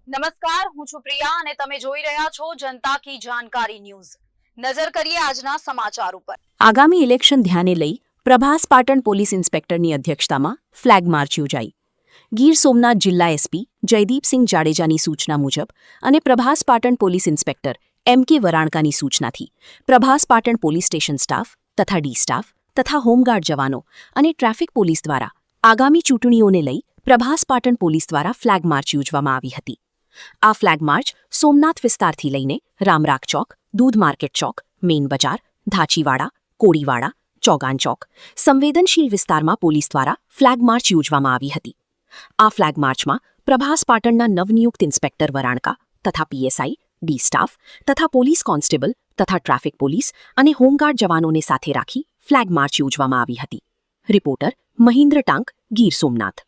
નમસ્કાર, હું છું પ્રિયા અને તમે જોઈ રહ્યા છો જનતા કી જાણકારી ન્યૂઝ। નજર કરીએ આજના સમાચાર ઉપર। આગામી ઇલેક્શન ધ્યાને લઈ પ્રભાસ પાટણ પોલીસ ઇન્સ્પેક્ટરની અધ્યક્ષતામાં ફ્લેગ માર્ચ યોજાઈ। ગીર સોમનાથ જિલ્લા એસપી જયદીપસિંહ જાડેજાની સૂચના મુજબ અને Prabhas Patan police inspector M K. વરાણકાની સૂચનાથી Prabhas Patan police station staff તથા ડી સ્ટાફ તથા હોમગાર્ડ જવાનો અને ટ્રાફિક પોલીસ દ્વારા આગામી ચૂંટણીઓને લઈ પ્રભાસ પાટણ પોલીસ દ્વારા ફ્લેગ માર્ચ યોજવામાં આવી હતી। આ ફ્લેગ માર્ચ સોમનાથ વિસ્તારથી લઈને રામરાગ ચોક, દૂધ માર્કેટ ચોક, મેઇન બજાર, ધાચીવાડા, કોળીવાડા, ચોગાન ચોક સંવેદનશીલ વિસ્તારમાં પોલીસ દ્વારા ફ્લેગ માર્ચ યોજવામાં આવી હતી। આ ફ્લેગ માર્ચમાં પ્રભાસ પાટણના નવનિયુક્ત ઇન્સ્પેક્ટર વરાણકા તથા પીએસઆઈ, ડી સ્ટાફ તથા પોલીસ કોન્સ્ટેબલ તથા ટ્રાફિક પોલીસ અને હોમગાર્ડ જવાનોને સાથે રાખી ફ્લેગ માર્ચ યોજવામાં આવી હતી। રિપોર્ટર મહિન્દ્ર ટાંક, ગીર સોમનાથ।